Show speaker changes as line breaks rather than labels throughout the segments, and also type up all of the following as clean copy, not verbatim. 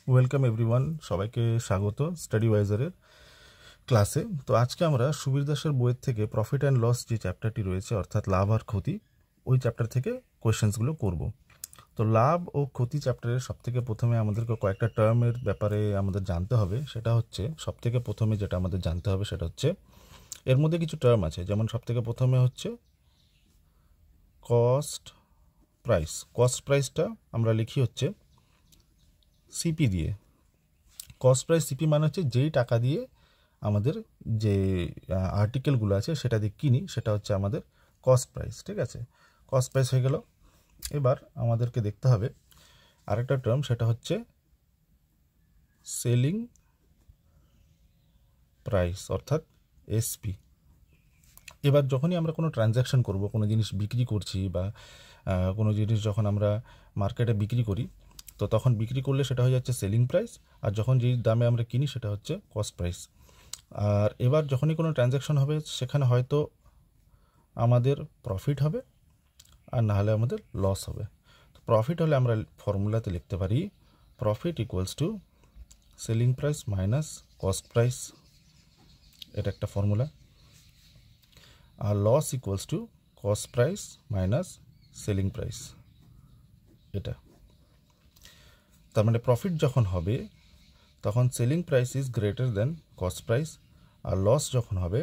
Welcome everyone, সবাইকে স্বাগত study ওয়াইজারের ক্লাসে। তো আজকে আমরা সুবীর দাসের বইয়ের থেকে প্রফিট অ্যান্ড লস যে চ্যাপ্টারটি রয়েছে, অর্থাৎ লাভ আর ক্ষতি, ওই চ্যাপ্টার থেকে কোয়েশ্চেন্সগুলো করব। তো লাভ ও ক্ষতি চ্যাপ্টারের সবথেকে প্রথমে আমাদেরকে কয়েকটা টার্মের ব্যাপারে আমাদের জানতে হবে। সেটা হচ্ছে সবথেকে প্রথমে যেটা আমাদের জানতে হবে সেটা হচ্ছে এর মধ্যে কিছু টার্ম আছে, যেমন সবথেকে প্রথমে হচ্ছে কস্ট প্রাইস। কস্ট প্রাইসটা আমরা লিখি হচ্ছে সিপি দিয়ে। কস্ট প্রাইস সিপি মানে হচ্ছে যেই টাকা দিয়ে আমাদের যে আর্টিকেলগুলো আছে সেটা দিয়ে কিনি, সেটা হচ্ছে আমাদের কস্ট প্রাইস। ঠিক আছে, কস্ট প্রাইস হয়ে গেল। এবার আমাদেরকে দেখতে হবে আরেকটা টার্ম, সেটা হচ্ছে সেলিং প্রাইস অর্থাৎ এসপি। এবার যখনই আমরা কোনো ট্রানজ্যাকশন করব, কোনো জিনিস বিক্রি করছি বা কোনো জিনিস যখন আমরা মার্কেটে বিক্রি করি, তো তখন বিক্রি করলে সেটা হয়ে যাচ্ছে সেলিং প্রাইস, আর যখন যেই দামে আমরা কিনি সেটা হচ্ছে কস্ট প্রাইস। আর এবার যখনই কোনো ট্রানজ্যাকশন হবে সেখানে হয়তো আমাদের প্রফিট হবে আর না হলে আমাদের লস হবে। তো প্রফিট হলে আমরা ফর্মুলাতে লিখতে পারি profit equals to selling price minus cost price, এটা একটা ফর্মুলা। আর loss equals to cost price minus selling price, এটা। তার মানে প্রফিট যখন হবে তখন selling price is greater than cost price, আর লস যখন হবে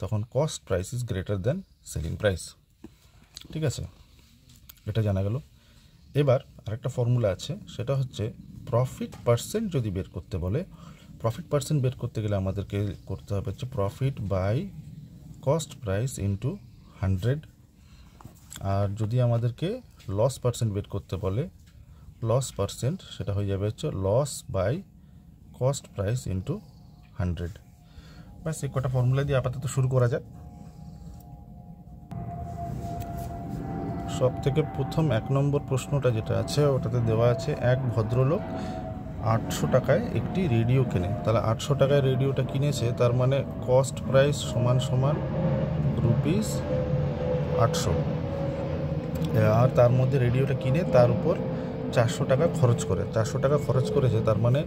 তখন cost price is greater than selling price. ঠিক আছে, এটা জানা গেল। এবার আরেকটা ফর্মুলা আছে, সেটা হচ্ছে প্রফিট পার্সেন্ট যদি বের করতে বলে, প্রফিট পার্সেন্ট বের করতে গেলে আমাদেরকে করতে হবে হচ্ছে profit by cost price into 100। আর যদি আমাদেরকে লস পার্সেন্ট বের করতে বলে, লস পার্সেন্ট সেটা হয়ে যাবে হচ্ছে loss by cost price into 100। ব্যাস, এই কটা ফর্মুলা দিয়ে আপাতত শুরু করা যাক। সব থেকে প্রথম 1 নম্বর প্রশ্নটা যেটা আছে ওটাতে দেওয়া আছে এক ভদ্রলোক 800 টাকায় একটি রেডিও কেনে। তাহলে 800 টাকায় রেডিওটা কিনেছে, তার মানে কস্ট প্রাইস সমান সমান রুপিস 800। আর তার মধ্যে রেডিওটা কিনে তার উপর 400 টাকা খরচ করে। 400 টাকা খরচ করেছে, তার মানে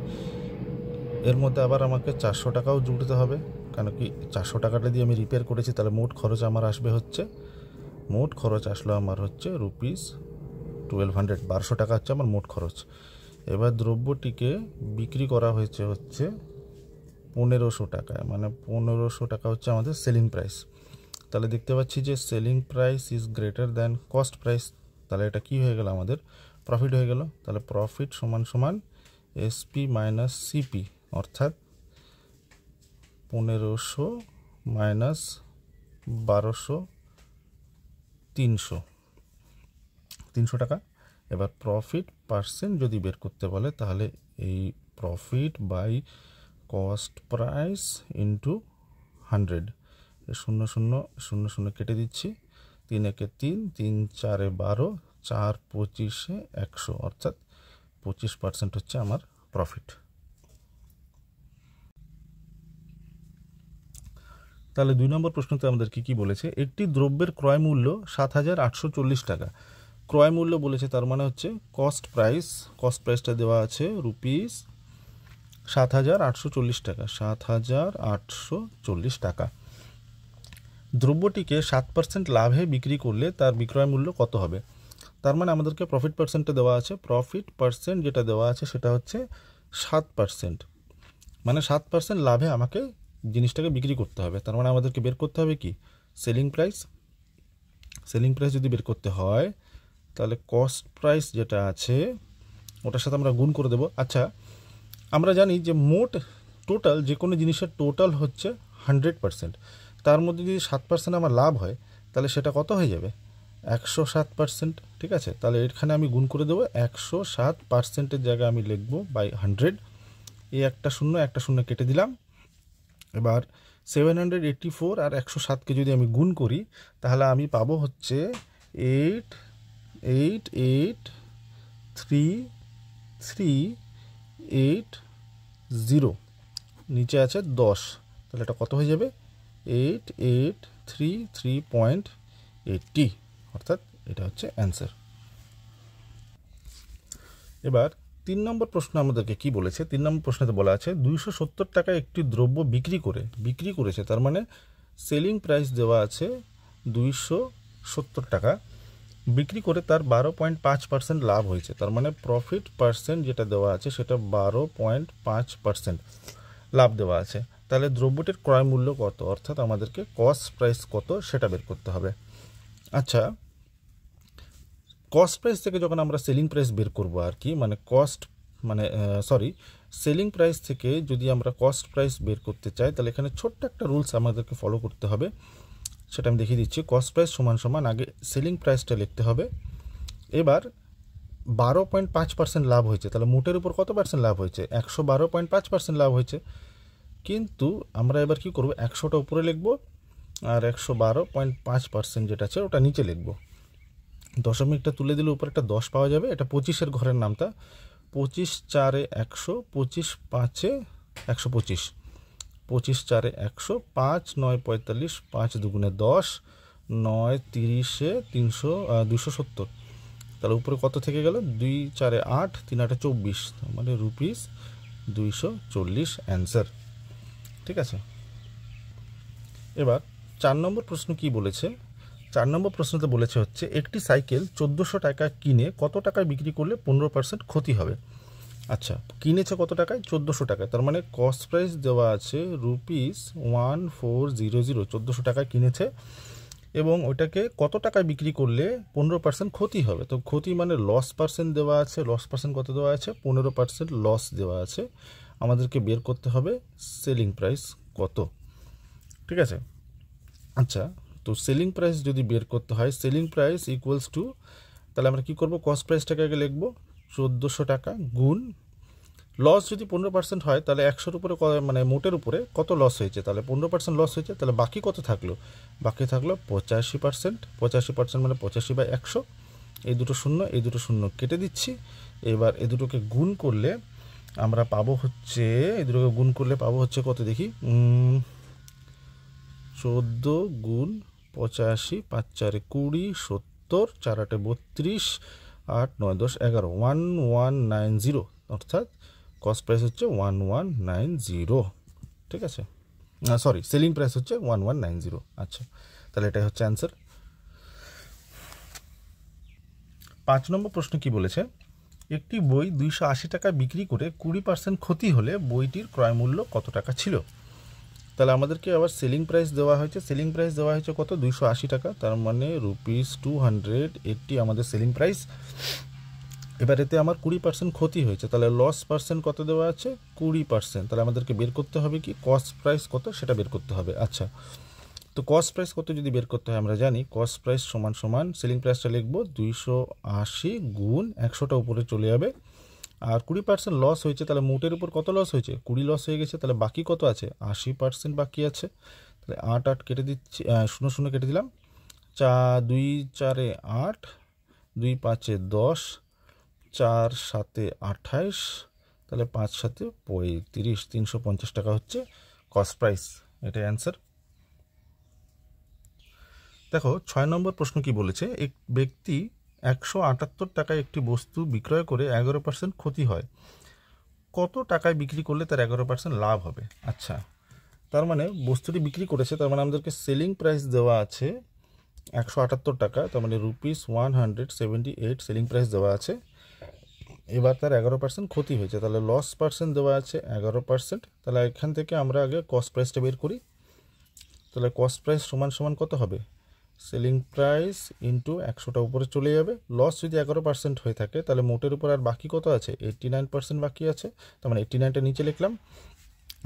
এর মধ্যে আবার আমাকে 400 টাকাও জুড়তে হবে, কেন কি 400 টাকাটা দিয়ে আমি রিপেয়ার করেছি। তাহলে মোট খরচ আমার আসবে হচ্ছে, মোট খরচ আসলো আমার হচ্ছে রুপিস 1200, 1200 টাকা হচ্ছে আমার মোট খরচ। এবার দ্রব্যটিকে বিক্রি করা হয়েছে হচ্ছে 1500 টাকায়, মানে 1500 টাকা হচ্ছে আমাদের সেলিং প্রাইস। তাহলে দেখতে পাচ্ছি যে selling price is greater than cost price, তাহলে এটা কি হয়ে গেল, আমাদের প্রফিট হয়ে গেল। তাহলে প্রফিট সমান সমান এসপি মাইনাস সিপি, অর্থাৎ 1500 মাইনাস 1200, 300 টাকা। এবার প্রফিট পার্সেন্ট যদি বের করতে বলে, তাহলে এই profit by cost price into 100। 0 0 0 0 কেটে দিচ্ছি, 3 একে 3, 3 4 12, 4 25 100, অর্থাৎ 25% হচ্ছে আমার প্রফিট। তাহলে 2 নম্বর প্রশ্নতে আমাদের কি বলেছে, একটি দ্রব্যের ক্রয় মূল্য 7840 টাকা। ক্রয় মূল্য বলেছে, তার মানে হচ্ছে কস্ট প্রাইস, কস্ট প্রাইসটা দেওয়া আছে রুপিস 7840 টাকা, 7840 টাকা। দ্রব্যটিকে 7% লাভে বিক্রি করলে তার বিক্রয় মূল্য কত হবে? তার মানে আমাদেরকে প্রফিট পার্সেন্টটা দেওয়া আছে, প্রফিট পার্সেন্ট যেটা দেওয়া আছে সেটা হচ্ছে 7%, মানে 7% লাভে আমাকে জিনিসটাকে বিক্রি করতে হবে। তার মানে আমাদেরকে বের করতে হবে কি, সেলিং প্রাইস। সেলিং প্রাইস যদি বের করতে হয় তাহলে কস্ট প্রাইস যেটা আছে ওটার সাথে আমরা গুণ করে দেব। আচ্ছা, আমরা জানি যে মোট টোটাল যে কোনো জিনিসের টোটাল হচ্ছে 100%, তার মধ্যে যদি 7% আমার লাভ হয় তাহলে সেটা কত হয়ে যাবে, 107%। ঠিক আছে, তাহলে এখানে আমি গুণ করে দেবো, 107%-এর জায়গায় আমি লিখব বাই 100। এই একটা শূন্য কেটে দিলাম। এবার 784 আর 107কে যদি আমি গুণ করি তাহলে আমি পাবো হচ্ছে 883380, নিচে আছে 10, তাহলে এটা কত হয়ে যাবে, 8833.80, অর্থাৎ এটা হচ্ছে অ্যান্সার। এবার 3 নম্বর প্রশ্ন আমাদেরকে কি বলেছে? 3 নম্বর প্রশ্নতে বলা আছে 270 টাকায় একটি দ্রব্য বিক্রি করেছে, তার মানে সেলিং প্রাইস দেওয়া আছে 270 টাকা, বিক্রি করে তার 12.5% লাভ হয়েছে, তার মানে প্রফিট পার্সেন্ট যেটা দেওয়া আছে সেটা 12.5% লাভ দেওয়া আছে। তাহলে দ্রব্যটির ক্রয় মূল্য কত, অর্থাৎ আমাদেরকে কস্ট প্রাইস কত সেটা বের করতে হবে। আচ্ছা, কস্ট প্রাইস থেকে যখন আমরা সেলিং প্রাইস বের করব আর কি, সেলিং প্রাইস থেকে যদি আমরা কস্ট প্রাইস বের করতে চাই, তাহলে এখানে ছোট্ট একটা রুলস আমাদেরকে ফলো করতে হবে, সেটা আমি দেখিয়ে দিচ্ছি। কস্ট প্রাইস সমান সমান আগে সেলিং প্রাইসটা লিখতে হবে, এবার 12.5% লাভ হয়েছে, তাহলে মোটের উপর কত পার্সেন্ট লাভ হয়েছে? 112.5% লাভ হয়েছে। কিন্তু আমরা এবার কি করব, 100টা উপরে লিখব আর 112.5% যেটা আছে ওটা নিচে লিখব। দশমিকটা তুলে দিলে উপরে একটা 10 পাওয়া যাবে, এটা 25-এর ঘরের নামটা। 25 4-এ 100, 25 5-এ 125, 25 4-এ 100, 5 9 45, 5 2 10, 9 30-এ 270, তাহলে উপরে কত থেকে গেল? 2 4-এ 8, 3 8-এ 24, মানে রুপিস 240 অ্যান্সার। ঠিক আছে, এবার 4 নম্বর প্রশ্ন কি বলেছে? 4 নম্বর প্রশ্নতে বলেছে হচ্ছে একটি সাইকেল 1400 টাকা কিনে কত টাকায় বিক্রি করলে 15% ক্ষতি হবে। আচ্ছা, কিনেছে কত টাকায়? 1400 টাকায়, তার মানে কস্ট প্রাইস দেওয়া আছে রুপিস 1400, 1400 টাকায় কিনেছে এবং ওইটাকে কত টাকায় বিক্রি করলে 15% ক্ষতি হবে। তো ক্ষতি মানে লস পার্সেন্ট দেওয়া আছে, লস পার্সেন্ট কত দেওয়া আছে? 15% লস দেওয়া আছে। আমাদেরকে বের করতে হবে সেলিং প্রাইস কত। ঠিক আছে, আচ্ছা, তো সেলিং প্রাইস যদি বের করতে হয়, সেলিং প্রাইস ইকুয়ালস টু, তাহলে আমরা কি করব, কস্ট প্রাইসটাকে আগে লিখব 1400 টাকা গুণ, লস যদি 15% হয় তাহলে 100-এর উপরে মানে মোটের উপরে কত লস হয়েছে, তাহলে 15% লস হয়েছে, তাহলে বাকি কত থাকলো? বাকি থাকলো 85%, 85% মানে 85/100, এই দুটো শূন্য এই দুটো শূন্য কেটে দিচ্ছি। এবার এই দুটোকে গুণ করলে আমরা পাবো হচ্ছে, এই দুটোকে গুণ করলে পাবো হচ্ছে কত দেখি, 14 গুণ 85, 5 4-এ 20, 70, 4 8-এ 32, 8 9 10 11, 1190, অর্থাৎ কস্ট প্রাইস হচ্ছে 1190। ঠিক আছে, সরি, সেলিং প্রাইস হচ্ছে 1190। আচ্ছা, তাহলে এটাই হচ্ছে অ্যান্সার। 5 নম্বর প্রশ্ন কি বলেছে? একটি বই 280 টাকা বিক্রি করে 20% ক্ষতি হলে বইটির ক্রয় মূল্য কত টাকা ছিল? তাহলে আমাদেরকে আবার সেলিং প্রাইস দেওয়া হয়েছে, সেলিং প্রাইস দেওয়া হয়েছে কত? 280 টাকা, তার মানে রুপিস 280 আমাদের সেলিং প্রাইস। এবার এতে আমার 20% ক্ষতি হয়েছে, তাহলে লস পার্সেন্ট কত দেওয়া আছে? 20%, তাহলে আমাদেরকে বের করতে হবে কি কস্ট প্রাইস কত সেটা বের করতে হবে। আচ্ছা, তো কস্ট প্রাইস কত যদি বের করতে হয়, আমরা জানি কস্ট প্রাইস সমান সমান সেলিং প্রাইসটা লিখবো 280 গুণ 100টা উপরে চলে যাবে, আর 20% লস হয়েছে, তাহলে মোটের উপর কত লস হয়েছে? 20 লস হয়ে গেছে, তাহলে বাকি কত আছে? 80% বাকি আছে। তাহলে 8 8 কেটে দিচ্ছি, 0 0 কেটে দিলাম, 2 4-এ 8, 2 5-এ 10, 4 7-এ 28, তাহলে 5 7-এ 35, 350 টাকা হচ্ছে কস্ট প্রাইস। এটাই অ্যান্সার। দেখো 6 নম্বর প্রশ্ন কি বলেছে? এক ব্যক্তি 178 টাকায় একটি বস্তু বিক্রয় করে 11% ক্ষতি হয়, কত টাকায় বিক্রি করলে তার 11% লাভ হবে? আচ্ছা, তার মানে বস্তুটি বিক্রি করেছে, তার মানে আমাদেরকে সেলিং প্রাইস দেওয়া আছে 178 টাকা, তার মানে রুপিস 178 সেলিং প্রাইস দেওয়া আছে। এবার তার 11% ক্ষতি হয়েছে, তাহলে লস পার্সেন্ট দেওয়া আছে 11%, তাহলে এখান থেকে আমরা আগে কস্ট প্রাইসটা বের করি। তাহলে কস্ট প্রাইস সমান সমান কত হবে? সেলিং প্রাইস ইন্টু 100টা উপরে চলে যাবে। লস যদি 11% হয়ে থাকে তাহলে মোটের উপর আর বাকি কত আছে? 89% বাকি আছে, তার মানে 89টা নিচে লিখলাম।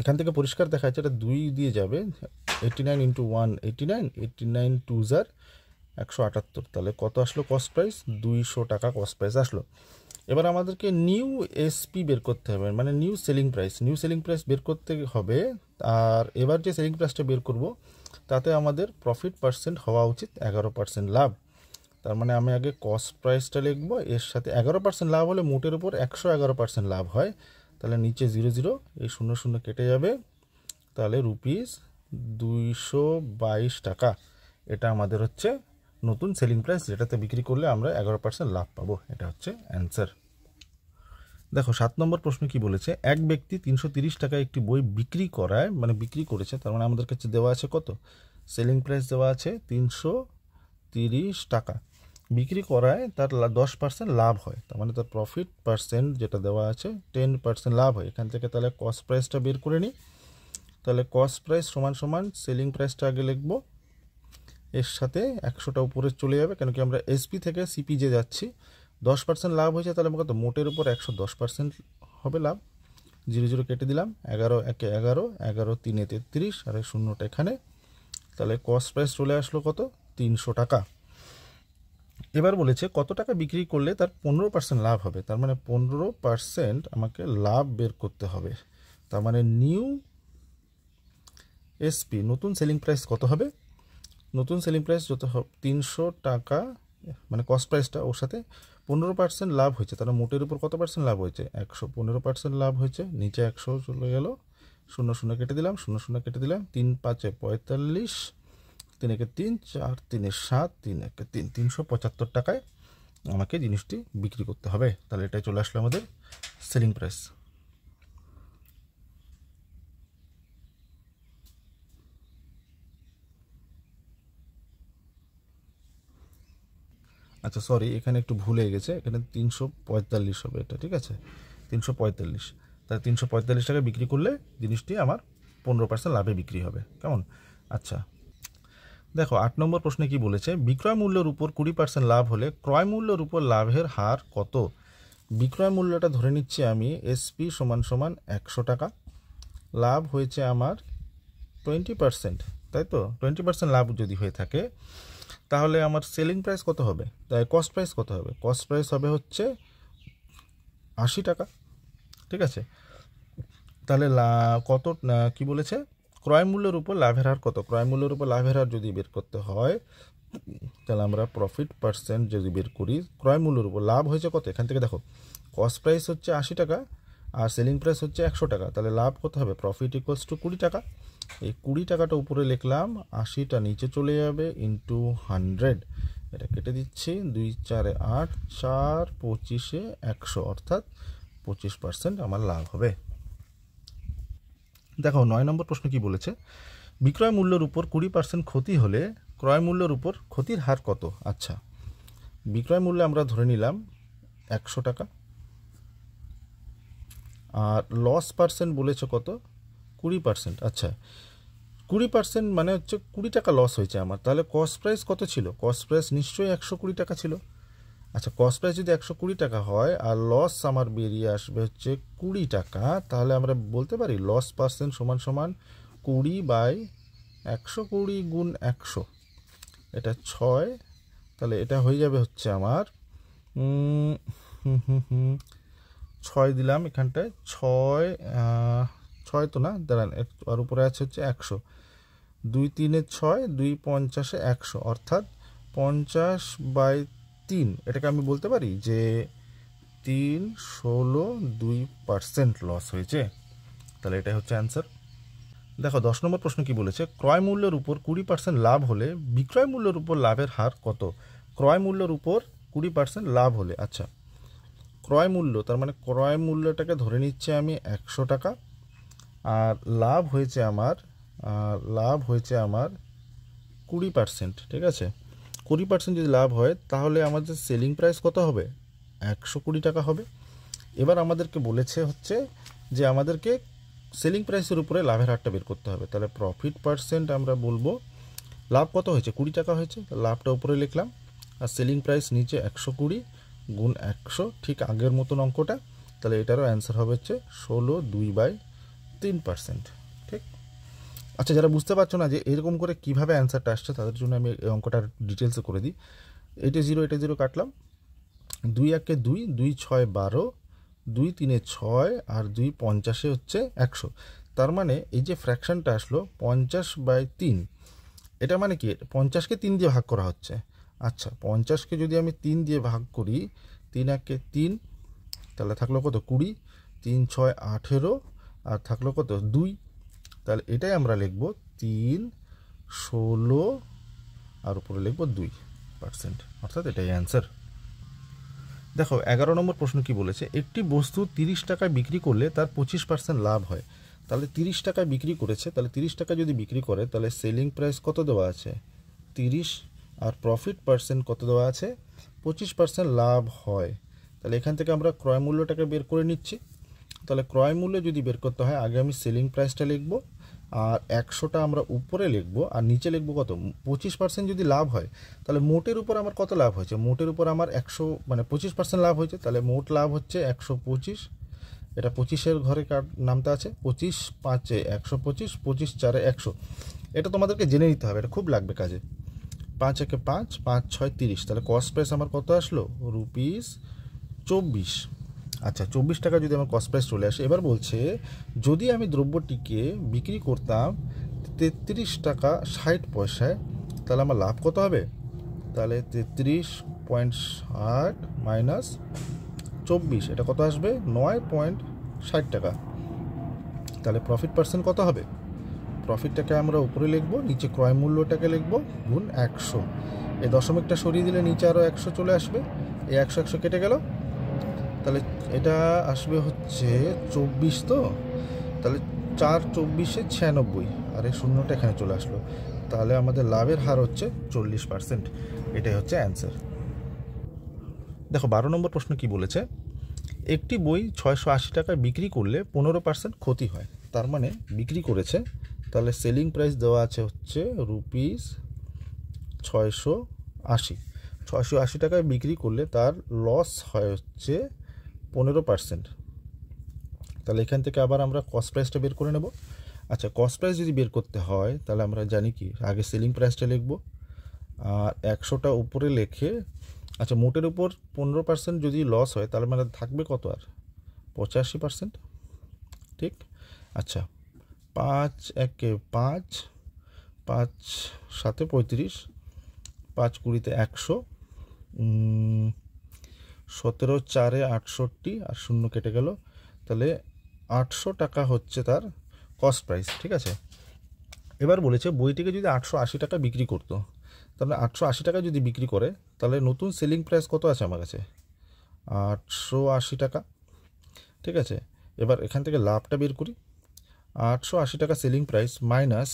এখান থেকে পরিষ্কার দেখা যাচ্ছে এটা 2 দিয়ে যাবে, 89 ইন্টু 1 89, 89 2 178, তাহলে কত আসলো কস্ট প্রাইস? 200 টাকা কস্ট প্রাইস আসলো। এবার আমাদেরকে নিউ এসপি বের করতে হবে, মানে নিউ সেলিং প্রাইস বের করতে হবে। আর এবার যে সেলিং প্রাইসটা বের করব তাতে আমাদের প্রফিট পার্সেন্ট হওয়া উচিত 11% লাভ। তার মানে আমি আগে কস্ট প্রাইসটা লিখবো, এর সাথে 11% লাভ হলে মোটের উপর 111% লাভ হয়, তাহলে নিচে 0 0, এই 0 0 কেটে যাবে, তাহলে রুপিস 222 টাকা এটা আমাদের হচ্ছে নতুন সেলিং প্রাইস, যেটাতে বিক্রি করলে আমরা 11% লাভ পাবো। এটা হচ্ছে অ্যান্সার। দেখো 7 নম্বর প্রশ্ন কি বলেছে, এক ব্যক্তি 330 টাকায় একটি বই বিক্রি করায়, মানে বিক্রি করেছে, তার মানে আমাদের কাছে দেওয়া আছে কত, সেলিং প্রাইস দেওয়া আছে 330 টাকা, বিক্রি করায় তার 10% লাভ হয়, তার মানে তার প্রফিট পার্সেন্ট যেটা দেওয়া আছে 10% লাভ হয়। এখান থেকে তাহলে কস্ট প্রাইসটা বের করে নিই। তাহলে কস্ট প্রাইস সমান সমান সেলিং প্রাইসটা আগে লিখবো, এর সাথে 100টা উপরে চলে যাবে, কেন কি আমরা এসপি থেকে সিপি যে যাচ্ছি। 10% লাভ হয়েছে, তাহলে কত, মোটের উপর 110% হবে লাভ। 0 কেটে দিলাম, 11 একে 11, 11 3 33, আর এই শূন্যটা এখানে। তাহলে কস্ট প্রাইস চলে আসলো কত, 300 টাকা। এবার বলেছে কত টাকা বিক্রি করলে তার 15% লাভ হবে, তার মানে 15% আমাকে লাভ বের করতে হবে। তার মানে নিউ এসপি, নতুন সেলিং প্রাইস কত হবে, নতুন সেলিং প্রাইস যত 300 টাকা, মানে কস্ট প্রাইসটা ওর সাথে 15% লাভ হয়েছে, তাহলে মোটের উপর কত পার্সেন্ট লাভ হয়েছে, 115% লাভ হয়েছে। নিচে 100 চলে গেল, 0 কেটে দিলাম, 0 কেটে দিলাম, 3 5 45, 3 একে 3, 4 3 7, 3 একে 3, 375 টাকায় আমাকে জিনিসটি বিক্রি করতে হবে। তাহলে এটাই চলে আসলো আমাদের সেলিং প্রাইস। আচ্ছা সরি, এখানে একটু ভুল হয়ে গেছে, এখানে 345 হবে এটা, ঠিক আছে, 345। তাহলে 345 টাকা বিক্রি করলে জিনিসটি আমার 15% লাভে বিক্রি হবে, কেমন? আচ্ছা দেখো 8 নম্বর প্রশ্নে কি বলেছে, বিক্রয় মূল্যের উপর 20% লাভ হলে ক্রয় মূল্যের উপর লাভের হার কত। বিক্রয় মূল্যটা ধরে নিচ্ছি আমি এসপি সমান সমান 100 টাকা, লাভ হয়েছে আমার 20%, তাই তো? 20% লাভ যদি হয়ে থাকে তাহলে আমার সেলিং প্রাইস কত হবে, তাই কস্ট প্রাইস কত হবে, কস্ট প্রাইস হবে হচ্ছে 80 টাকা, ঠিক আছে। তাহলে কত কি বলেছে, ক্রয় মূল্যের উপর লাভের হার কত, ক্রয় মূল্যের উপর লাভের হার যদি বের করতে হয় তাহলে আমরা প্রফিট পার্সেন্ট যদি বের করি, ক্রয় মূল্যের উপর লাভ হয়েছে কত, এখান থেকে দেখো কস্ট প্রাইস হচ্ছে 80 টাকা আর সেলিং প্রাইস হচ্ছে 100 টাকা, তাহলে লাভ কত হবে, প্রফিট ইকুয়ালস টু 20 টাকা। এই 20 টাকাটা উপরে লিখলাম, 80টা নিচে চলে যাবে, ইন্টু 100, এটা কেটে দিচ্ছি, 2 4 8, 4 25 100, অর্থাৎ 25% আমার লাভ হবে। দেখো 9 নম্বর প্রশ্ন কি বলেছে, বিক্রয় মূল্যের উপর 20% ক্ষতি হলে ক্রয় মূল্যের উপর ক্ষতির হার কত। আচ্ছা বিক্রয় মূল্যে আমরা ধরে নিলাম 100 টাকা, আর লস পার্সেন্ট বলেছে কত, 20%। আচ্ছা 20% মানে হচ্ছে 20 টাকা লস হয়েছে আমার, তাহলে কস্ট প্রাইস কত ছিল, কস্ট প্রাইস নিশ্চয়ই 120 টাকা ছিল। আচ্ছা কস্ট প্রাইস যদি 120 টাকা হয় আর লস আমার বেরিয়ে আসবে হচ্ছে 20 টাকা, তাহলে আমরা বলতে পারি লস পার্সেন্ট সমান সমান 20/120 গুণ 100, এটা 6, তাহলে এটা হয়ে যাবে হচ্ছে আমার 6 দিলাম এখানটায়, 6 তো না, দাঁড়ান আর উপরে আছে হচ্ছে 100, 2 3 6, 2 50 100, অর্থাৎ 50/3, এটাকে আমি বলতে পারি যে 3 16 2% লস হয়েছে। তাহলে এটাই হচ্ছে অ্যান্সার। দেখো 10 নম্বর প্রশ্ন কি বলেছে, ক্রয় মূল্যের উপর 20% লাভ হলে বিক্রয় মূল্যের উপর লাভের হার কত। ক্রয় মূল্যের উপর 20% লাভ হলে, আচ্ছা ক্রয় মূল্য, তার মানে ক্রয় মূল্যটাকে ধরে নিচ্ছে আমি 100 টাকা, আর লাভ হয়েছে আমার 20%, ঠিক আছে। 20% যদি লাভ হয় তাহলে আমাদের সেলিং প্রাইস কত হবে, 120 টাকা হবে। এবার আমাদেরকে বলেছে হচ্ছে যে আমাদেরকে সেলিং প্রাইসের উপরে লাভের হারটা বের করতে হবে, তাহলে প্রফিট পার্সেন্ট আমরা বলবো, লাভ কত হয়েছে, 20 টাকা হয়েছে, লাভটা উপরে লিখলাম, আর সেলিং প্রাইস নিচে 120 গুণ 100, ঠিক আগের মতন অঙ্কটা। তাহলে এটারও অ্যান্সার হবে হচ্ছে 16/2/3%, ঠিক। আচ্ছা যারা বুঝতে পারছো না যে এরকম করে কিভাবে অ্যান্সারটা আসছে, তাদের জন্য আমি এই অঙ্কটার ডিটেলসে করে দিই। এটা 0 কাটলাম, 2 1 2, 2 6 12, 2 3 6, আর 2 50 হচ্ছে 100, তার মানে এই যে ফ্র্যাকশনটা আসলো 50/3, এটা মানে কি, 50কে 3 দিয়ে ভাগ করা হচ্ছে। আচ্ছা 50কে যদি আমি 3 দিয়ে ভাগ করি, 3 1 3, তাহলে থাকলো কত 20, 3 6 18, আর থাকলো কত 2, তাহলে এটাই আমরা লিখবো 3 16, আর উপরে লিখবো 2%, অর্থাৎ এটাই অ্যান্সার। দেখো 11 নম্বর প্রশ্ন কি বলেছে, একটি বস্তু 30 টাকায় বিক্রি করলে তার 25% লাভ হয়। তাহলে 30 টাকায় বিক্রি করেছে, তাহলে 30 টাকা যদি বিক্রি করে তাহলে সেলিং প্রাইস কত দেওয়া আছে 30, আর প্রফিট পার্সেন্ট কত দেওয়া আছে 25% লাভ হয়। তাহলে এখান থেকে আমরা ক্রয় মূল্যটাকে বের করে নিচ্ছি। তাহলে ক্রয় মূল্য যদি বের করতে হয় আগে আমি সেলিং প্রাইসটা লিখবো, আর 100টা আমরা উপরে লিখবো আর নিচে লিখবো কত 25% যদি লাভ হয় তাহলে মোটের উপর আমার কত লাভ হয়েছে, মোটের উপর আমার 100 মানে 25% লাভ হয়েছে, তাহলে মোট লাভ হচ্ছে 125। এটা 25-এর ঘরে নামতে আছে 25 5 125, 25 4 100। এটা তোমাদেরকে জেনে নিতে হবে, এটা খুব লাগবে কাজে। 5 1 5 5 6 30, তাহলে কস্ট প্রাইস আমার কত আসলো ₹24। আচ্ছা 24 টাকা যদি আমার কস্ট প্রাইস চলে আসে, এবার বলছে যদি আমি দ্রব্যটিকে বিক্রি করতাম 33 টাকা 60 পয়সায় তাহলে আমার লাভ কত হবে, তাহলে 33.60 মাইনাস 24, এটা কত আসবে 9.60 টাকা। তাহলে প্রফিট পার্সেন্ট কত হবে, প্রফিটটাকে আমরা উপরে লিখবো, নিচে ক্রয় মূল্যটাকে লিখবো গুণ 100। এই দশমিকটা সরিয়ে দিলে নিচে আরও 100 চলে আসবে, এই 100 100 কেটে গেল, তাহলে এটা আসবে হচ্ছে 24। তো তাহলে 4 24 96, আর এই শূন্যটা এখানে চলে আসলো, তাহলে আমাদের লাভের হার হচ্ছে 40%। এটাই হচ্ছে অ্যান্সার। দেখো 12 নম্বর প্রশ্ন কি বলেছে, একটি বই 680 টাকায় বিক্রি করলে 15% ক্ষতি হয়। তার মানে বিক্রি করেছে, তাহলে সেলিং প্রাইস দেওয়া আছে হচ্ছে ₹680। 680 টাকায় বিক্রি করলে তার লস হয় হচ্ছে 15%। তাহলে এখান থেকে আবার আমরা কস্ট প্রাইসটা বের করে নেব। আচ্ছা কস্ট প্রাইস যদি বের করতে হয় তাহলে আমরা জানি কি আগে সেলিং প্রাইসটা লিখব, আর 100টা উপরে লিখে, আচ্ছা মোটের উপর 15% যদি লস হয় তাহলে মানে থাকবে কত আর 85%, ঠিক। আচ্ছা 5 1 5 5 7 35, 5 20 100, 17 4 68, আর শূন্য কেটে গেল, তাহলে 800 টাকা হচ্ছে তার কস্ট প্রাইস, ঠিক আছে। এবার বলেছে বইটিকে যদি 880 টাকা বিক্রি করতো, তাহলে 880 টাকা যদি বিক্রি করে তাহলে নতুন সেলিং প্রাইস কত আছে আমার কাছে 880 টাকা, ঠিক আছে। এবার এখান থেকে লাভটা বের করি, 880 টাকা সেলিং প্রাইস মাইনাস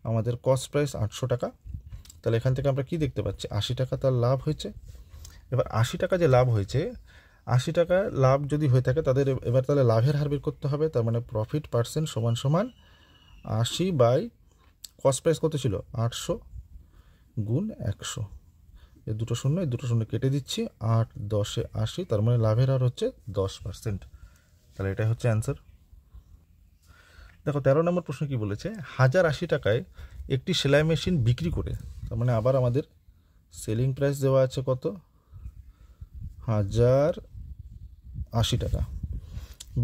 আমাদের কস্ট প্রাইস 800 টাকা, তাহলে এখান থেকে আমরা কি দেখতে পাচ্ছি 80 টাকা তার লাভ হয়েছে। এবার 80 টাকা যে লাভ হয়েছে, 80 টাকা লাভ যদি হয়ে থাকে তাদের এবার তাহলে লাভের হার বের করতে হবে, তার মানে প্রফিট পার্সেন্ট সমান সমান 80 বাই কস্ট প্রাইস কত ছিল 800 গুণ 100, এই দুটো শূন্য কেটে দিচ্ছি, 8 10 80, তার মানে লাভের হার হচ্ছে 10%। তাহলে এটাই হচ্ছে অ্যান্সার। দেখো 13 নম্বর প্রশ্ন কি বলেছে, 1080 টাকায় একটি সেলাই মেশিন বিক্রি করে, তার মানে আবার আমাদের সেলিং প্রাইস দেওয়া আছে কত 1080 টাকা,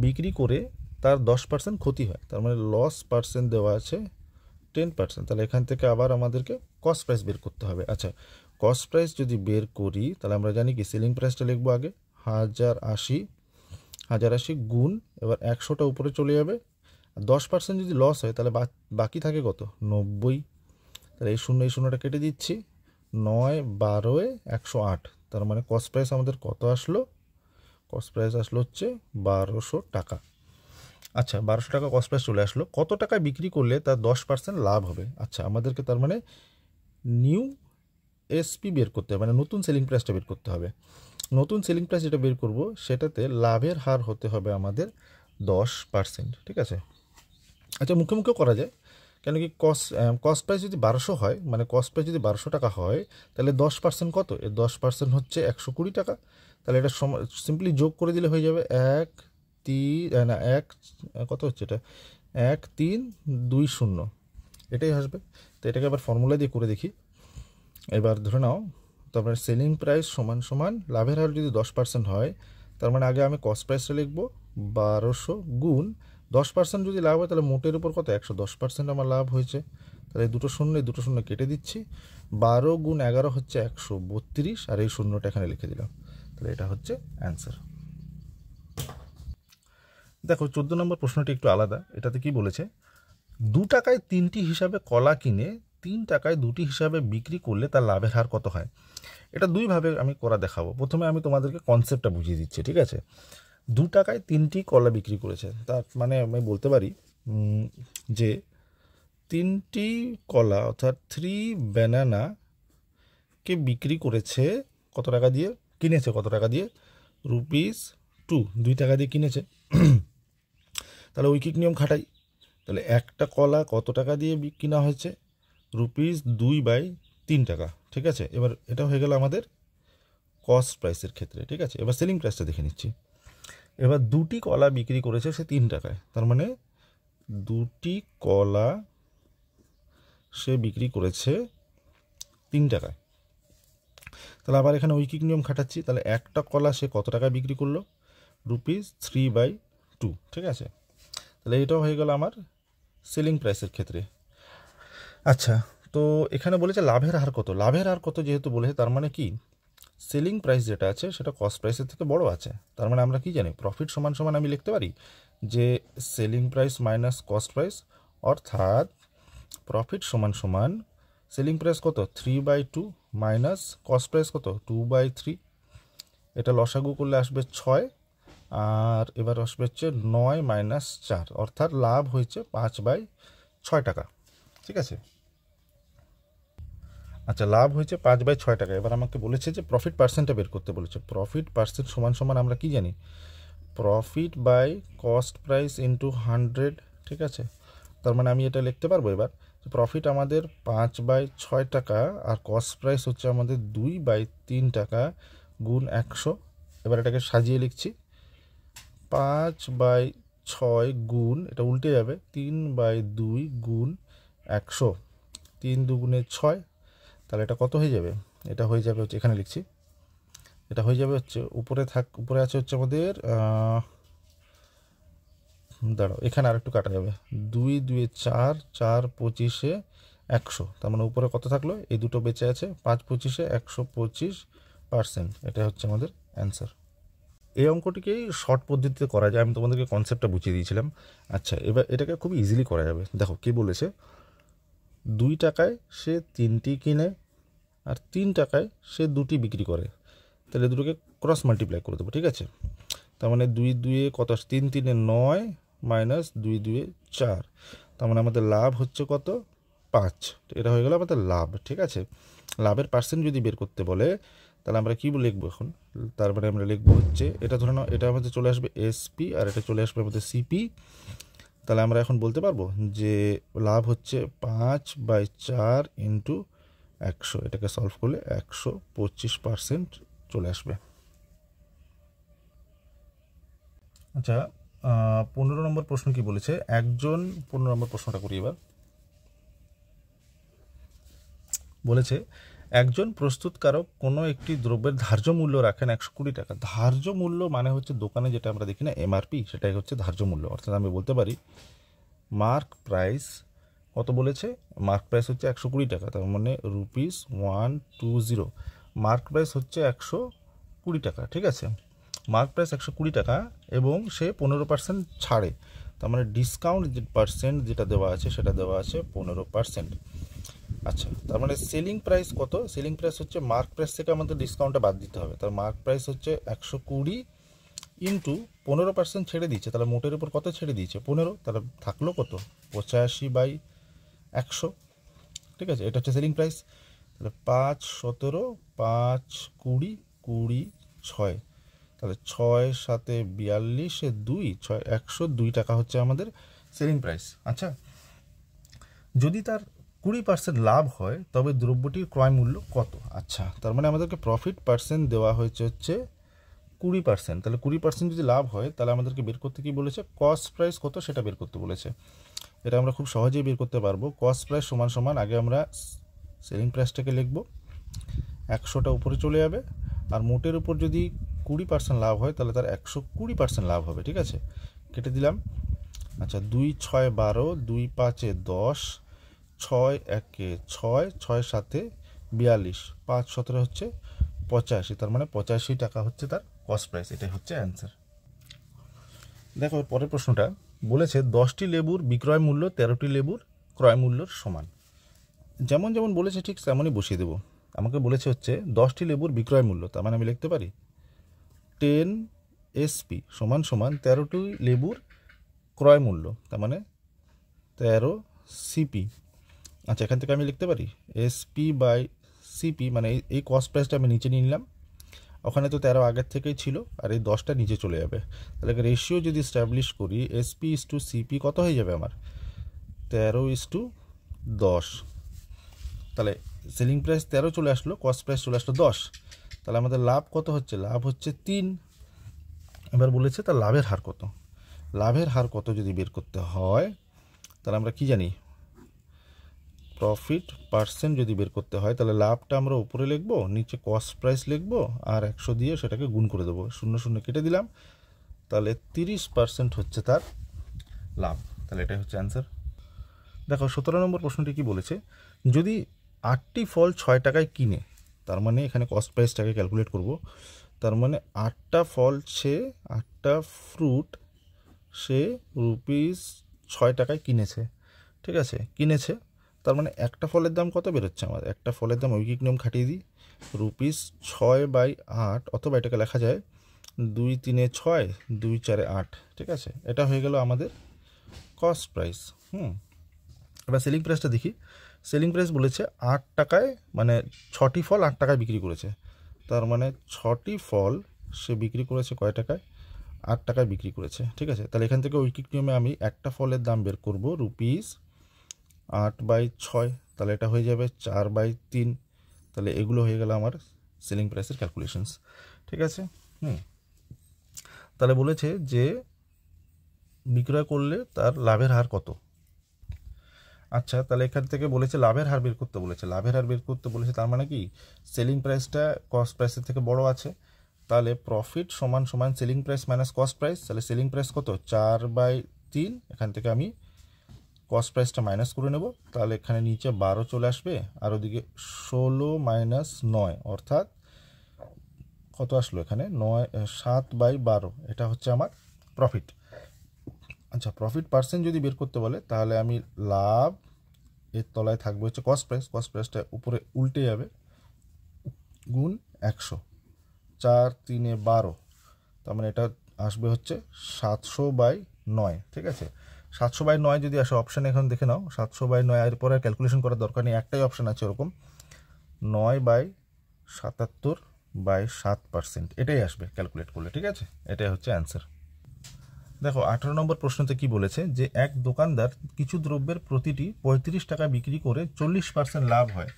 বিক্রি করে তার 10% ক্ষতি হয়, তার মানে লস পার্সেন্ট দেওয়া আছে 10%। তাহলে এখান থেকে আবার আমাদেরকে কস্ট প্রাইস বের করতে হবে। আচ্ছা কস্ট প্রাইস যদি বের করি তাহলে আমরা জানি কি সেলিং প্রাইসটা লিখবো আগে 1080 গুণ, এবার 100টা উপরে চলে যাবে, 10% যদি লস হয় তাহলে বাকি থাকে কত 90, তাহলে এই শূন্যটা কেটে দিচ্ছি, 9 12 108, তার মানে কস্ট প্রাইস আমাদের কত আসলো, কস্ট প্রাইস আসলো হচ্ছে 1200 টাকা। আচ্ছা 1200 টাকা কস্ট প্রাইস চলে আসলো, কত টাকায় বিক্রি করলে তার 10% লাভ হবে। আচ্ছা আমাদেরকে তার মানে নিউ এসপি বের করতে হবে, মানে নতুন সেলিং প্রাইসটা বের করতে হবে। নতুন সেলিং প্রাইস যেটা বের করব সেটাতে লাভের হার হতে হবে আমাদের 10%, ঠিক আছে। আচ্ছা মুখে মুখেও করা যায়, কেন কি কস্ট প্রাইস যদি 1200 হয়, মানে কস্ট প্রাইস যদি 1200 টাকা হয় তাহলে 10% কত, এর 10% হচ্ছে 120 টাকা, তাহলে এটা সিম্পলি যোগ করে দিলে হয়ে যাবে 1 3 না 1 কত হচ্ছে এটা 1320, এটাই আসবে। তো এটাকে আবার ফর্মুলা দিয়ে করে দেখি। এবার ধরে নাও তারপরে সেলিং প্রাইস সমান সমান লাভের হার যদি 10% হয়, তার মানে আগে আমি কস্ট প্রাইসটা লিখবো 1200 গুণ 10% যদি লাভ হয় তাহলে মোটের উপর কত 110% আমার লাভ হয়েছে, তাহলে দুটো শূন্য কেটে দিচ্ছি, 12 গুণ 11 হচ্ছে 132, আর এই শূন্যটা এখানে লিখে দিলাম, তাহলে এটা হচ্ছে অ্যান্সার। দেখো 14 নম্বর প্রশ্নটি একটু আলাদা, এটাতে কি বলেছে 2 টাকায় 3টি হিসাবে কলা কিনে 3 টাকায় দুটি হিসাবে বিক্রি করলে তার লাভের হার কত হয়। এটা দুইভাবে আমি করা দেখাবো। প্রথমে আমি তোমাদেরকে কনসেপ্টটা বুঝিয়ে দিচ্ছি, ঠিক আছে। 2 টাকায় 3টি কলা বিক্রি করেছে, তার মানে আমি বলতে পারি যে 3টি কলা অর্থাৎ 3 ব্যানানাকে বিক্রি করেছে কত টাকা দিয়ে, কিনেছে কত টাকা দিয়ে, ₹2, 2 টাকা দিয়ে কিনেছে। তাহলে ঐকিক নিয়ম খাটাই, তাহলে একটা কলা কত টাকা দিয়ে কিনা হয়েছে, ₹2/3 টাকা, ঠিক আছে। এবার এটা হয়ে গেল আমাদের কস্ট প্রাইসের ক্ষেত্রে, ঠিক আছে। এবার সেলিং প্রাইসটা দেখে নিচ্ছি। এবার 2টি কলা বিক্রি করেছে সে 3 টাকায়, তার মানে 2টি কলা সে বিক্রি করেছে 3 টাকায়। তাহলে আবার এখানে ঐকিক নিয়ম খাটাচ্ছি, তাহলে একটা কলা সে কত টাকায় বিক্রি করলো, ₹3/2, ঠিক আছে। তাহলে এটাও হয়ে গেল আমার সেলিং প্রাইসের ক্ষেত্রে। আচ্ছা, তো এখানে বলেছে লাভের হার কত, লাভের হার কত যেহেতু বলেছে, তার মানে কি সেলিং প্রাইস যেটা আছে সেটা কস্ট প্রাইসের থেকে বড় আছে। তার মানে আমরা কি জানি, প্রফিট সমান সমান আমি লিখতে পারি যে selling price minus cost price, অর্থাৎ প্রফিট সমান সমান সেলিং প্রাইস কত 3/2 মাইনাস কস্ট প্রাইস কত 2/3। এটা লসাগু করলে আসবে 6, আর এবার আসবে হচ্ছে 9 মাইনাস 4, অর্থাৎ লাভ হয়েছে 5/6 টাকা, ঠিক আছে। আচ্ছা, লাভ হয়েছে 5/6 টাকা। এবার আমাকে বলেছে যে প্রফিট পার্সেন্টটা বের করতে বলেছে। প্রফিট পার্সেন্ট সমান সমান আমরা কি জানি, profit by cost price into 100, ঠিক আছে। তার মানে আমি এটা লিখতে পারবো এবার, প্রফিট আমাদের 5/6 টাকা আর কস্ট প্রাইস হচ্ছে আমাদের 2/3 টাকা গুণ 100। এবার এটাকে সাজিয়ে লিখছি, 5/6 গুণ, এটা উল্টে যাবে, 3/2 গুণ 100, 3 দুগুণে 6, তাহলে এটা কত হয়ে যাবে, এটা হয়ে যাবে হচ্ছে, এখানে লিখছি, এটা হয়ে যাবে হচ্ছে উপরে আছে হচ্ছে আমাদের দাঁড়াও এখানে আর একটু কাটা যাবে, 2 2 4, 4 25 100, তার মানে উপরে কত থাকলো, এই দুটো বেঁচে আছে, 5 25 125%, এটা হচ্ছে আমাদের অ্যান্সার। এই অঙ্কটিকেই শর্ট পদ্ধতিতে করা যায়, আমি তোমাদেরকে কনসেপ্টটা বুঝিয়ে দিয়েছিলাম। আচ্ছা, এবার এটাকে খুবই ইজিলি করা যাবে। দেখো কি বলেছে, 2 টাকায় সে 3টি কিনে আর 3 টাকায় সে 2টি বিক্রি করে, তাহলে দুটোকে ক্রস মাল্টিপ্লাই করে দেবো, ঠিক আছে। তার মানে 2 2 কত, 3 3 9 মাইনাস 2 2 4, তার মানে আমাদের লাভ হচ্ছে কত 5, এটা হয়ে গেল আমাদের লাভ, ঠিক আছে। লাভের পার্সেন্ট যদি বের করতে বলে তাহলে আমরা কী লিখবো এখন, তার মানে আমরা লিখবো হচ্ছে, এটা ধরে নাও এটা আমাদের চলে আসবে এসপি আর এটা চলে আসবে আমাদের সিপি। তাহলে আমরা এখন বলতে পারবো যে লাভ হচ্ছে 5/4 ইন্টু 100, এটাকে সলভ করলে 125% চলে আসবে। আচ্ছা, 15 নম্বর প্রশ্ন কি বলেছে, 15 নম্বর প্রশ্নটা করি এবার। বলেছে একজন প্রস্তুতকারক কোনো একটি দ্রব্যের ধার্য মূল্য রাখেন 120 টাকা। ধার্য মূল্য মানে হচ্ছে দোকানে যেটা আমরা দেখি না এমআরপি, সেটাই হচ্ছে ধার্য মূল্য। অর্থাৎ আমি বলতে পারি মার্ক প্রাইস কত বলেছে, মার্ক প্রাইস হচ্ছে 120 টাকা, তার মানে ₹120। মার্ক প্রাইস হচ্ছে 120 টাকা, ঠিক আছে। মার্ক প্রাইস 120 টাকা এবং সে 15% ছাড়ে, তার মানে ডিসকাউন্ট যে পার্সেন্ট যেটা দেওয়া আছে সেটা দেওয়া আছে 15%। আচ্ছা, তার মানে সেলিং প্রাইস কত, সেলিং প্রাইস হচ্ছে মার্ক প্রাইস থেকে আমাদের ডিসকাউন্টটা বাদ দিতে হবে, তার মার্ক প্রাইস হচ্ছে 120 ইন্টু 15% ছেড়ে দিচ্ছে, তাহলে মোটের উপর কত ছেড়ে দিয়েছে 15, তাহলে থাকলো কত 85/100, ঠিক আছে। এটা হচ্ছে সেলিং প্রাইস। তাহলে 5 17 5 20 20 6, তাহলে 6 7 42 2 6 102 টাকা হচ্ছে আমাদের সেলিং প্রাইস। আচ্ছা, যদি তার 20% লাভ হয় তবে দ্রব্যটির ক্রয় মূল্য কত। আচ্ছা, তার মানে আমাদেরকে প্রফিট পার্সেন্ট দেওয়া হয়েছে হচ্ছে 20%, তাহলে 20% যদি লাভ হয় তাহলে আমাদেরকে বের করতে কি বলেছে, কস্ট প্রাইস কত সেটা বের করতে বলেছে। এটা আমরা খুব সহজেই বের করতে পারবো। কস্ট প্রাইস সমান সমান, আগে আমরা সেলিং প্রাইসটাকে লিখব, 100টা উপরে চলে যাবে, আর মোটের উপর যদি 20% লাভ হয় তাহলে তার 120% লাভ হবে, ঠিক আছে। কেটে দিলাম। আচ্ছা, 2 6 12 2 5 10 6 1 6 6 7 42 5 17 হচ্ছে 85, তার মানে 85 টাকা হচ্ছে তার কস্ট প্রাইস, এটাই হচ্ছে অ্যান্সার। দেখো পরের প্রশ্নটা বলেছে 10টি লেবুর বিক্রয় মূল্য 13টি লেবুর ক্রয় মূল্যর সমান। যেমন যেমন বলেছে ঠিক তেমনই বসিয়ে দেবো। আমাকে বলেছে হচ্ছে 10টি লেবুর বিক্রয় মূল্য, তার মানে আমি লিখতে পারি 10 SP সমান সমান 13টি লেবুর ক্রয় মূল্য, তার মানে 13 CP। আচ্ছা, এখান থেকে আমি লিখতে পারি SP বাই CP, মানে এই কস্ট প্রাইসটা আমি নিচে নিয়ে নিলাম, ওখানে তো 13 আগের থেকেই ছিল, আর এই 10টা নিচে চলে যাবে। তাহলে রেশিও যদি এস্টাবলিশ করি SP/CP কত হয়ে যাবে আমার 13:10। তাহলে সেলিং প্রাইস 13 চলে আসলো, কস্ট প্রাইস চলে আসলো 10, তাহলে আমাদের লাভ কত হচ্ছে? লাভ হচ্ছে 3। এবার বলেছে তার লাভের হার কত। লাভের হার কত যদি বের করতে হয় তাহলে আমরা কি জানি, প্রফিট পার্সেন্ট যদি বের করতে হয় তাহলে লাভটা আমরা উপরে লিখবো, নিচে কস্ট প্রাইস লিখবো, আর 100 দিয়ে সেটাকে গুণ করে দেবো, 0 0 কেটে দিলাম, তাহলে 30% হচ্ছে তার লাভ। তাহলে এটাই হচ্ছে অ্যান্সার। দেখো 17 নম্বর প্রশ্নটি কি বলেছে, যদি 8টি ফল 6 টাকায় কিনে, তার মানে এখানে কস্ট প্রাইসটাকে ক্যালকুলেট করব, তার মানে 8টা ফল সে 8টা ফ্রুট সে ₹6 টাকায় কিনেছে, ঠিক আছে, কিনেছে। তার মানে একটা ফলের দাম কত বেরোচ্ছে আমার? একটা ফলের দাম ঐকিক নিয়ম খাটিয়ে দিই, ₹6/8, অথবা এটাকে লেখা যায় 2 3 6 2 4 8, ঠিক আছে। এটা হয়ে গেল আমাদের কস্ট প্রাইস। এবার সেলিং প্রাইসটা দেখি। সেলিং প্রাইস বলেছে 8 টাকায়, মানে 6টি ফল 8 টাকায় বিক্রি করেছে, তার মানে 6টি ফল সে বিক্রি করেছে কয় টাকায়? 8 টাকায় বিক্রি করেছে, ঠিক আছে। তাহলে এখান থেকে ঐকিক নিয়মে আমি একটা ফলের দাম বের করব ₹8/6, তাহলে এটা হয়ে যাবে 4/3। তাহলে এগুলো হয়ে গেল আমার সেলিং প্রাইসের ক্যালকুলেশনস, ঠিক আছে। তাহলে বলেছে যে বিক্রয় করলে তার লাভের হার কত। আচ্ছা, তাহলে এখান থেকে বলেছে লাভের হার বের করতে বলেছে, লাভের হার বের করতে বলেছে, তার মানে কি সেলিং প্রাইসটা কস্ট প্রাইসের থেকে বড় আছে, তাহলে প্রফিট সমান সমান selling price minus cost price. তাহলে সেলিং প্রাইস কত? 4/3, এখান থেকে আমি কস্ট প্রাইসটা মাইনাস করে নেব, তাহলে এখানে নিচে 12 চলে আসবে, আর ওদিকে 16 - 9, অর্থাৎ কত আসলো এখানে? 7/12, এটা হচ্ছে আমার প্রফিট। আচ্ছা, প্রফিট পার্সেন্ট যদি বের করতে বলে তাহলে আমি লাভ এর তলায় থাকবে হচ্ছে কস্ট প্রাইস, কস্ট প্রাইসটা উপরে উল্টে যাবে, গুণ 100, 4 3 12, তার মানে এটা আসবে হচ্ছে 700/9, ঠিক আছে। 700/9 যদি আসে অপশানে, এখন দেখে নাও 700/9 এর পরে ক্যালকুলেশন করার দরকার নেই, একটাই অপশান আছে ওরকম, 9/77/7%, এটাই আসবে ক্যালকুলেট করলে, ঠিক আছে। এটাই হচ্ছে অ্যান্সার। দেখো 18 নম্বর প্রশ্নতে কি বলেছে, যে এক দোকানদার কিছু দ্রব্যের প্রতিটি 35 টাকা বিক্রি করে 40% লাভ হয়।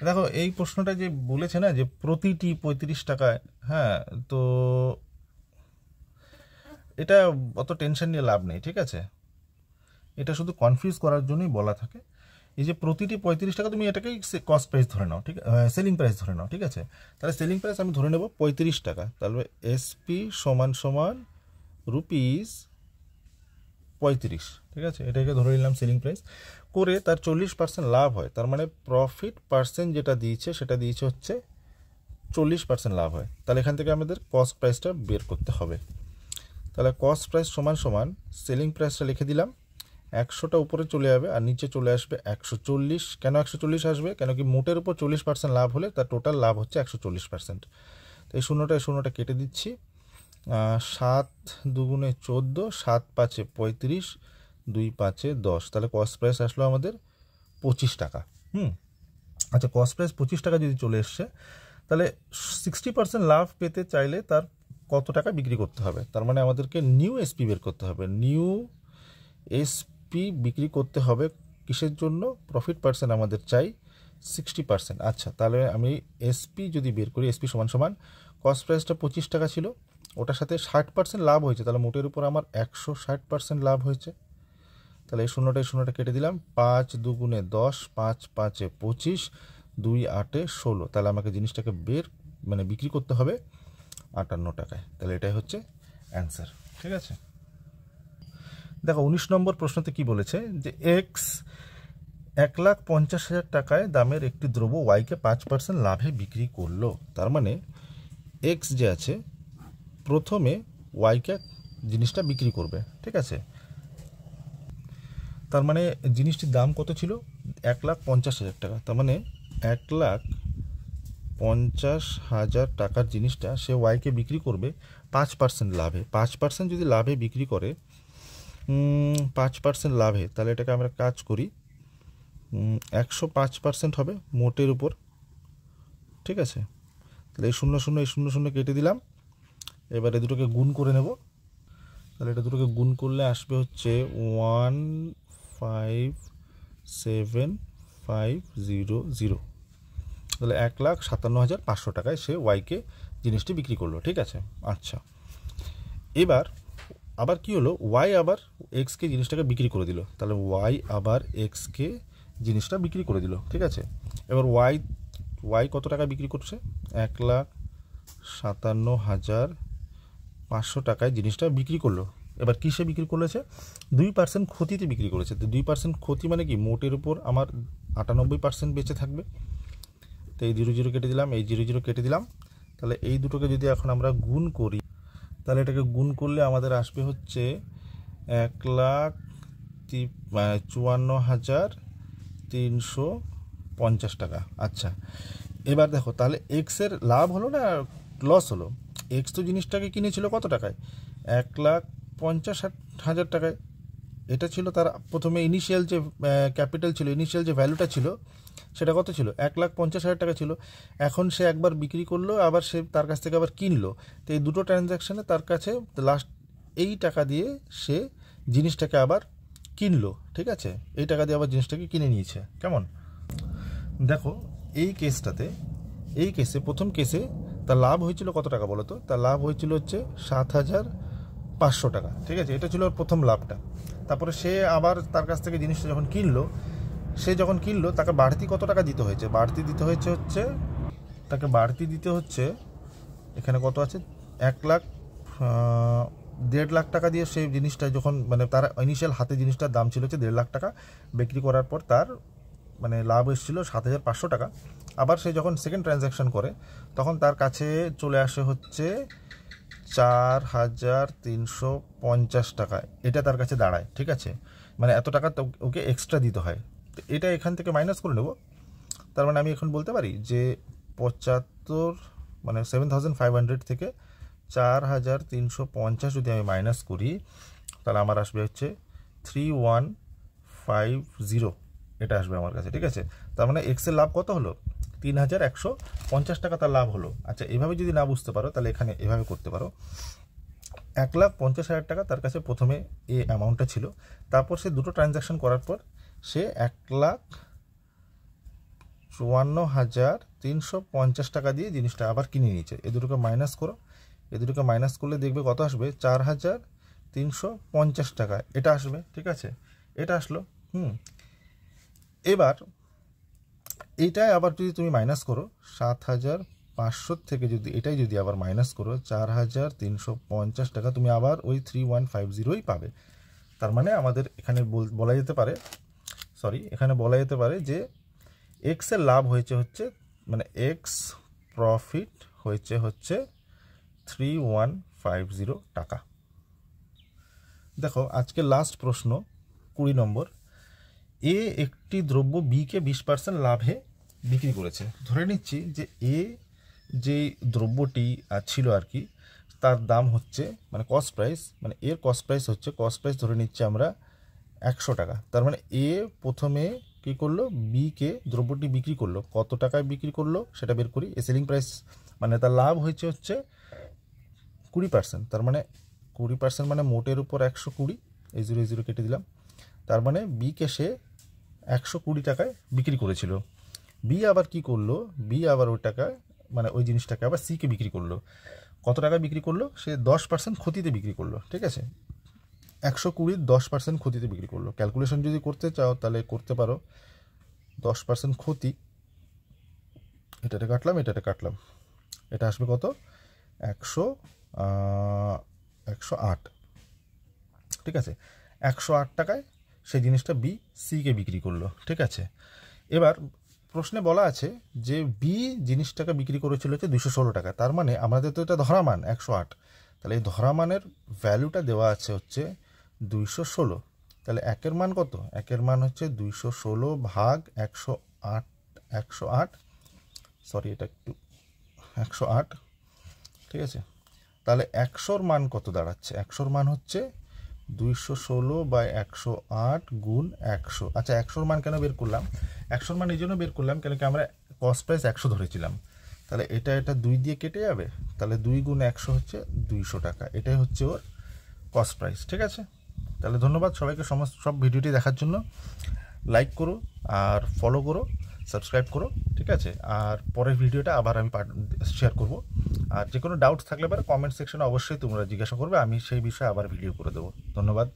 দেখো এই প্রশ্নটা যে বলেছে না, যে প্রতিটি 35 টাকায়, হ্যাঁ, তো এটা অত টেনশন নিয়ে লাভ নেই, ঠিক আছে। এটা শুধু কনফিউজ করার জন্যই বলা থাকে। এই যে প্রতিটি 35 টাকা, তুমি এটাকেই কস্ট প্রাইস ধরে নাও, ঠিক, সেলিং প্রাইস ধরে নাও, ঠিক আছে। তাহলে সেলিং প্রাইস আমি ধরে নেব 35 টাকা, তাহলে SP সমান সমান ₹35, ঠিক আছে, এটাকে ধরে নিলাম সেলিং প্রাইস করে, তার 40% লাভ হয়, তার মানে প্রফিট পার্সেন্ট যেটা দিয়েছে সেটা দিয়েছে হচ্ছে 40% লাভ হয়। তাহলে এখান থেকে আমাদের কস্ট প্রাইসটা বের করতে হবে। তাহলে কস্ট প্রাইস সমান সমান সেলিং প্রাইসটা লিখে দিলাম, 100টা উপরে চলে যাবে আর নিচে চলে আসবে 140। কেন 140 আসবে? কেন কি মোটের উপর 40% লাভ হলে তার টোটাল লাভ হচ্ছে 140%। তো এই শূন্যটা কেটে দিচ্ছি, 7 2 14, 7 5 35, 2 5 10, তাহলে কস্ট প্রাইস আসলো আমাদের 25 টাকা। আচ্ছা, কস্ট প্রাইস 25 টাকা যদি চলে এসছে, তাহলে 60% লাভ পেতে চাইলে তার কত টাকা বিক্রি করতে হবে? তার মানে আমাদেরকে নিউ SP বের করতে হবে। নিউ SP বিক্রি করতে হবে কিসের জন্য? প্রফিট পার্সেন্ট আমাদের চাই 60%। আচ্ছা, তাহলে আমি SP যদি বের করি, SP সমান সমান কস্ট প্রাইসটা 25 টাকা ছিল, ওটার সাথে 60% লাভ হয়েছে, তাহলে মোটের উপর আমার 160% লাভ হয়েছে। তাহলে এই শূন্যটা কেটে দিলাম, 5 2 10, 5 5 25, 2 8 16, তাহলে আমাকে জিনিসটাকে বিক্রি করতে হবে 58 টাকায়। তাহলে এটাই হচ্ছে অ্যান্সার, ঠিক আছে। দেখো 19 নম্বর প্রশ্নতে কি বলেছে, যে এক্স 1,50,000 টাকায় দামের একটি দ্রব্য ওয়াইকে 5% লাভে বিক্রি করলো। তার মানে এক্স যে আছে প্রথমে ওয়াইকে জিনিসটা বিক্রি করবে, ঠিক আছে। তার মানে জিনিসটির দাম কত ছিল? 1,50,000 টাকা, তার মানে 1,50,000 টাকার জিনিসটা সে ওয়াইকে বিক্রি করবে 5% লাভে। 5% যদি লাভে বিক্রি করে, 5% লাভে, তাহলে এটাকে আমরা কাজ করি 105% হবে মোটের উপর, ঠিক আছে। তাহলে এই 0 এই 0 কেটে দিলাম। এবারে দুটোকে গুণ করে নেব। তাহলে এটা দুটোকে গুণ করলে আসবে হচ্ছে 157,500। তাহলে 1,57,500 টাকায় সে ওয়াইকে জিনিসটি বিক্রি করলো, ঠিক আছে। আচ্ছা, এবার আবার কি হলো, ওয়াই আবার এক্সকে জিনিসটাকে বিক্রি করে দিল। তাহলে ওয়াই আবার এক্সকে জিনিসটা বিক্রি করে দিল, ঠিক আছে। এবার ওয়াই কত টাকা বিক্রি করছে, 1,57,500 টাকায় জিনিসটা বিক্রি করলো। এবার কিসে বিক্রি করেছে, 2% ক্ষতিতে বিক্রি করেছে। তো 2% ক্ষতি মানে কি, মোটের উপর আমার 98% বেঁচে থাকবে। তো এই 0 কেটে দিলাম, এই 0 কেটে দিলাম। তাহলে এই দুটোকে যদি এখন আমরা গুণ করি, তাহলে এটাকে গুণ করলে আমাদের আসবে হচ্ছে 1,54,350 টাকা। আচ্ছা, এবার দেখো তাহলে এক্সের লাভ হলো না লস হলো। এক্স তো জিনিসটাকে কিনেছিল কত টাকায়, 1,50,000 টাকায়। এটা ছিল তার প্রথমে ইনিশিয়াল যে ক্যাপিটাল ছিল, ইনিশিয়াল যে ভ্যালুটা ছিল সেটা কত ছিল, 1,50,000 টাকা ছিল। এখন সে একবার বিক্রি করলো, আবার সে তার কাছ থেকে আবার কিনলো। তো এই দুটো ট্রানজ্যাকশানে তার কাছে লাস্ট এই টাকা দিয়ে সে জিনিসটাকে আবার কিনলো, ঠিক আছে। এই টাকা দিয়ে আবার জিনিসটাকে কিনে নিয়েছে। কেমন দেখো, এই কেসে প্রথম কেসে তার লাভ হয়েছিল কত টাকা বলো তো, তার লাভ হয়েছিল হচ্ছে 7,500 টাকা, ঠিক আছে। এটা ছিল ওর প্রথম লাভটা। তারপরে সে আবার তার কাছ থেকে জিনিসটা যখন কিনলো, তাকে বাড়তি কত টাকা দিতে হয়েছে, বাড়তি দিতে হচ্ছে এখানে কত আছে, 1,50,000 টাকা দিয়ে সেই জিনিসটা যখন, মানে তার ইনিশিয়াল হাতে জিনিসটার দাম ছিল হচ্ছে 1,50,000 টাকা। বিক্রি করার পর তার মানে লাভ এসেছিল 7,500 টাকা। আবার সে যখন সেকেন্ড ট্রানজ্যাকশন করে, তখন তার কাছে চলে আসে হচ্ছে 4,350 টাকা। এটা তার কাছে দাঁড়ায়, ঠিক আছে। মানে এত টাকা ওকে এক্সট্রা দিতে হয়। তো এটা এখান থেকে মাইনাস করে নেব। তার মানে আমি এখন বলতে পারি যে 75, মানে 7,500 থেকে 4,350 যদি আমি মাইনাস করি, তাহলে আমার আসবে হচ্ছে 3,150, এটা আসবে আমার কাছে, ঠিক আছে। তার মানে এক্সের লাভ কত হলো, 3,150 টাকা তার লাভ হলো। আচ্ছা, এভাবে যদি না বুঝতে পারো তাহলে এখানে এভাবে করতে পারো। 1,50,000 টাকা তার কাছে প্রথমে এই অ্যামাউন্টটা ছিল। তারপর সে দুটো ট্রানজ্যাকশন করার পর সে 1,54,350 টাকা দিয়ে জিনিসটা আবার কিনে নিয়েছে। এ দুটোকে মাইনাস করো, এ দুটোকে মাইনাস করলে দেখবে কত আসবে, 4,350 টাকা এটা আসবে, ঠিক আছে। এটা আসলো। এবার এইটাই আবার যদি তুমি মাইনাস করো, 7,500 থেকে এটাই যদি আবার মাইনাস করো 4,350 টাকা, তুমি আবার ওই 3,150ই পাবে। তার মানে আমাদের এখানে বলা যেতে পারে যে এক্সের লাভ হয়েছে হচ্ছে, মানে এক্স প্রফিট হয়েছে হচ্ছে 3,150 টাকা। দেখো আজকে লাস্ট প্রশ্ন 20 নম্বর। এ একটি দ্রব্য বিকে 20% লাভে বিক্রি করেছে। ধরে নিচ্ছি যে এ যে দ্রব্যটি ছিল আর কি, তার দাম হচ্ছে, মানে কস্ট প্রাইস, মানে এর কস্ট প্রাইস ধরে নিচ্ছি আমরা 100 টাকা। তার মানে এ প্রথমে কী করলো, বিকে দ্রব্যটি বিক্রি করলো, কত টাকায় বিক্রি করলো সেটা বের করি। এ সেলিং প্রাইস, মানে তার লাভ হয়েছে হচ্ছে 20%। তার মানে 20% মানে মোটের উপর 120, এই 0 কেটে দিলাম। তার মানে বিকে সে 120 টাকায় বিক্রি করেছিল। বি আবার কি করলো, বি আবার ওই টাকা, মানে ওই জিনিসটাকে আবার সিকে বিক্রি করলো। কত টাকায় বিক্রি করলো, সে 10% ক্ষতিতে বিক্রি করলো, ঠিক আছে। 120 10% ক্ষতিতে বিক্রি করলো। ক্যালকুলেশন যদি করতে চাও তাহলে করতে পারো। 10% ক্ষতি, এটাতে কাটলাম, এটা আসবে কত, 108, ঠিক আছে। 108 টাকায় সেই জিনিসটা বি সিকে বিক্রি করলো, ঠিক আছে। এবার প্রশ্নে বলা আছে যে বি জিনিসটাকে বিক্রি করেছিল হচ্ছে 216 টাকা। তার মানে আমাদের তো এটা ধরামান 108, তাহলে এই ধরামানের ভ্যালুটা দেওয়া আছে হচ্ছে 216। তাহলে একের মান কত? একের মান হচ্ছে 216 ভাগ 108, সরি এটা একটু 108, ঠিক আছে। তাহলে 100-র মান কত দাঁড়াচ্ছে? 100-র মান হচ্ছে 216/108 গুণ 100। আচ্ছা, 100-র মান কেন বের করলাম? 100-র মান এই জন্য বের করলাম কেন কি আমরা কস্ট প্রাইস 100 ধরেছিলাম। তাহলে এটা 2 দিয়ে কেটে যাবে, তাহলে 2 গুণ 100 হচ্ছে 200 টাকা। এটাই হচ্ছে ওর কস্ট প্রাইস, ঠিক আছে। তাহলে ধন্যবাদ সবাইকে সব ভিডিওটি দেখার জন্য। লাইক করো আর ফলো করো, সাবস্ক্রাইব করো, ঠিক আছে। আর পরের ভিডিওটা আবার আমি শেয়ার করব। আর যে কোনো ডাউটস থাকলে পরে কমেন্ট সেকশনে অবশ্যই তোমরা জিজ্ঞাসা করবে, আমি সেই বিষয়ে আবার ভিডিও করে দেবো। ধন্যবাদ।